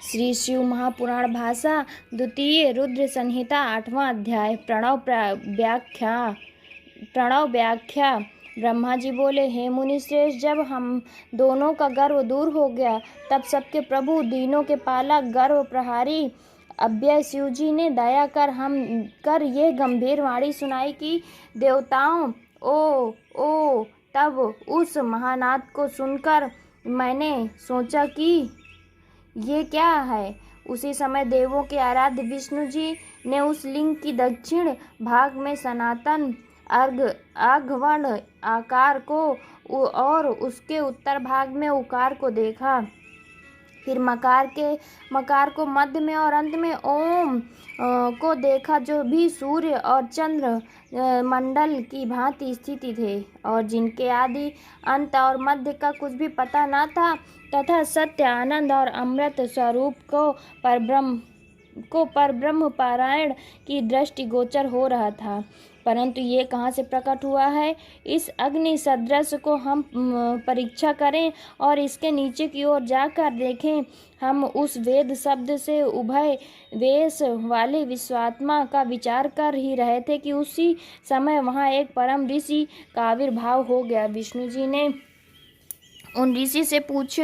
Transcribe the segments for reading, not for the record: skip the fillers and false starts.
श्री शिव महापुराण भाषा द्वितीय रुद्र संहिता 8वां अध्याय। प्रणव व्याख्या। ब्रह्मा जी बोले, हे मुनि श्रेष्ठ, जब हम दोनों का गर्व दूर हो गया तब सबके प्रभु, दीनों के पालक, गर्व प्रहारी अव्यय शिव जी ने दया कर ये गंभीर वाणी सुनाई कि देवताओं, ओ तब उस महानाद को सुनकर मैंने सोचा कि ये क्या है। उसी समय देवों के आराध्य विष्णु जी ने उस लिंग की दक्षिण भाग में सनातन अर्घवर्ण आकार को और उसके उत्तर भाग में उकार को देखा। फिर मकार को मध्य में और अंत में ओम को देखा, जो भी सूर्य और चंद्र मंडल की भांति स्थिति थे और जिनके आदि अंत और मध्य का कुछ भी पता न था, तथा सत्य, आनंद और अमृत स्वरूप को परब्रह्म पारायण की दृष्टि गोचर हो रहा था। परंतु ये कहाँ से प्रकट हुआ है? इस अग्नि सदृश को हम परीक्षा करें और इसके नीचे की ओर जाकर देखें। हम उस वेद शब्द से उभय वेश वाले विश्वात्मा का विचार कर ही रहे थे कि उसी समय वहाँ एक परम ऋषि का आविर्भाव हो गया। विष्णु जी ने उन ऋषि से पूछ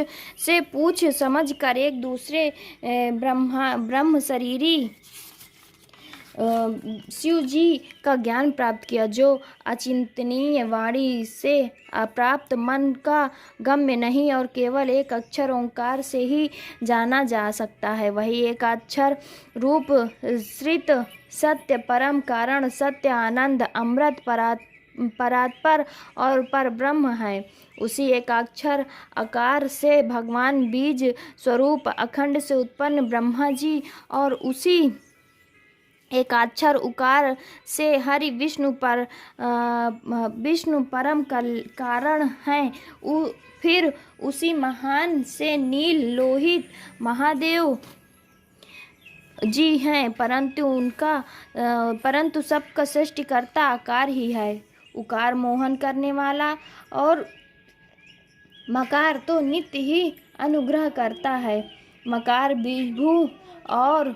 समझ कर एक दूसरे ब्रह्म शरीरी शिव जी का ज्ञान प्राप्त किया, जो अचिंतनीय वाणी से अप्राप्त मन का गम्य नहीं और केवल एक अक्षर ओंकार से ही जाना जा सकता है। वही एक अक्षर रूप श्रित सत्य, परम कारण, सत्य, आनंद, अमृत, परात्पर और परब्रह्म है। उसी एक अक्षर आकार से भगवान बीज स्वरूप अखंड से उत्पन्न ब्रह्मा जी और उसी एक अक्षर उकार से हरि विष्णु परम कारण हैं। फिर उसी महान से नील लोहित महादेव जी हैं, परंतु सबका सृष्टिकर्ता आकार ही है। उकार मोहन करने वाला और मकार तो नित्य ही अनुग्रह करता है। मकार विभु और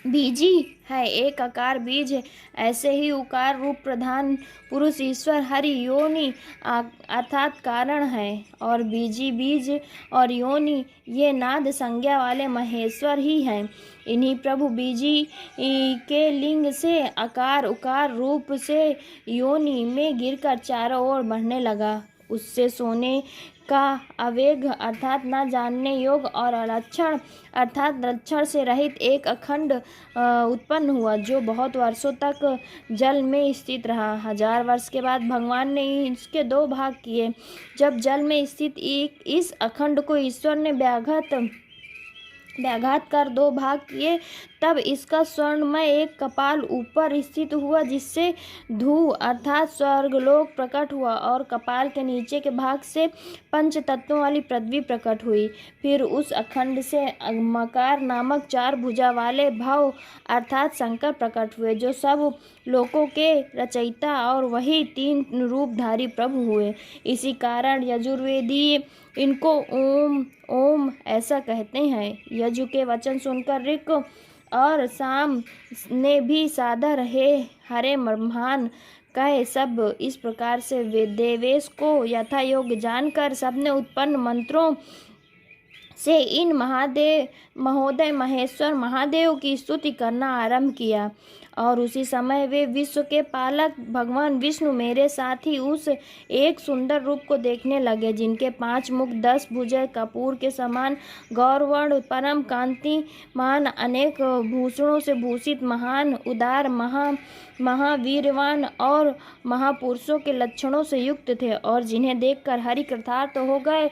बीजी है, एक आकार बीज है। ऐसे ही उकार रूप प्रधान पुरुष ईश्वर हरि योनि अर्थात कारण है और बीजी बीज और योनि ये नाद संज्ञा वाले महेश्वर ही हैं। इन्हीं प्रभु बीजी के लिंग से आकार उकार रूप से योनि में गिरकर चारों ओर बढ़ने लगा। उससे सोने का आवेग अर्थात न जानने योग्य और अलक्षण अर्थात लक्षण से रहित एक अखंड उत्पन्न हुआ, जो बहुत वर्षों तक जल में स्थित रहा। 1000 वर्ष के बाद भगवान ने इसके 2 भाग किए। जब जल में स्थित इस अखंड को ईश्वर ने व्याघात कर 2 भाग किए, तब इसका स्वर्णमय एक कपाल ऊपर स्थित हुआ, जिससे धू अर्थात स्वर्गलोक प्रकट हुआ और कपाल के नीचे के भाग से 5 तत्वों वाली पृथ्वी प्रकट हुई। फिर उस अखंड से मकार नामक 4 भुजा वाले भव अर्थात शंकर प्रकट हुए, जो सब लोकों के रचयिता और वही 3 रूपधारी प्रभु हुए। इसी कारण यजुर्वेदीय इनको ओम ओम ऐसा कहते हैं। यजु के वचन सुनकर ऋक और साम ने भी साधा रहे हरे ब्रह्मान कहे। सब इस प्रकार से देवेश को यथा योग्य जानकर सबने उत्पन्न मंत्रों से इन महोदय महेश्वर महादेव की स्तुति करना आरंभ किया और उसी समय वे विश्व के पालक भगवान विष्णु मेरे साथ ही उस एक सुंदर रूप को देखने लगे, जिनके 5 मुख, 10 भुजाएं, कपूर के समान गौरवर्ण, परम कांतिमान, अनेक भूषणों से भूषित, महान, उदार, महावीरवान और महापुरुषों के लक्षणों से युक्त थे और जिन्हें देखकर हरि कृतार्थ हो गए।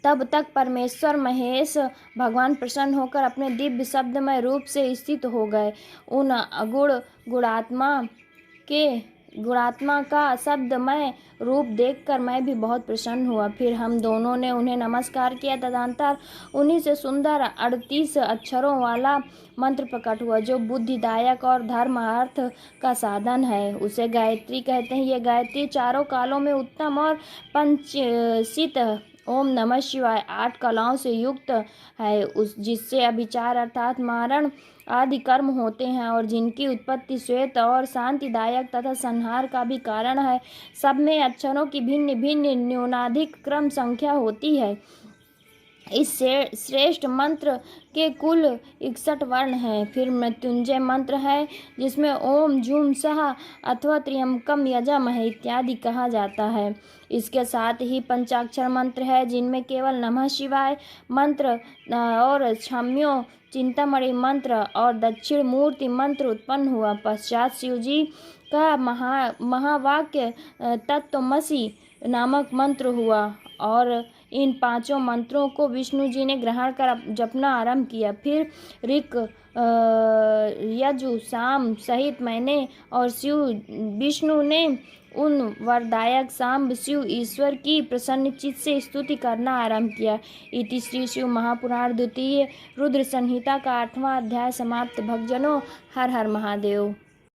तब तक परमेश्वर महेश भगवान प्रसन्न होकर अपने दिव्य शब्दमय रूप से स्थित हो गए। उन गुणात्मा का शब्दमय रूप देखकर मैं भी बहुत प्रसन्न हुआ। फिर हम दोनों ने उन्हें नमस्कार किया। तदंतर उन्हीं से सुंदर 38 अक्षरों वाला मंत्र प्रकट हुआ, जो बुद्धिदायक और धर्म अर्थ का साधन है। उसे गायत्री कहते हैं। ये गायत्री चारों कालों में उत्तम और पंचसित ओम नमः शिवाय 8 कलाओं से युक्त है, उस जिससे अभिचार अर्थात मारण आदि कर्म होते हैं और जिनकी उत्पत्ति श्वेत और शांतिदायक तथा संहार का भी कारण है। सब में अक्षरों की भिन्न भिन्न न्यूनाधिक क्रम संख्या होती है। इस श्रेष्ठ मंत्र के कुल 61 वर्ण हैं। फिर मृत्युंजय मंत्र है जिसमें ओम जूम सह अथवा त्र्यंबकम यजामहे इत्यादि कहा जाता है। इसके साथ ही पंचाक्षर मंत्र है जिनमें केवल नमः शिवाय मंत्र और क्षम्यो चिंतामणि मंत्र और दक्षिण मूर्ति मंत्र उत्पन्न हुआ। पश्चात शिव जी का महावाक्य तत्त्वमसि नामक मंत्र हुआ और इन 5 मंत्रों को विष्णु जी ने ग्रहण कर जपना आरंभ किया। फिर ऋक यजु साम सहित मैंने और शिव विष्णु ने उन वरदायक सांब शिव ईश्वर की प्रसन्नचित्त से स्तुति करना आरंभ किया। इति श्री शिव महापुराण द्वितीय रुद्र संहिता का 8वां अध्याय समाप्त। भक्तजनों, हर हर महादेव।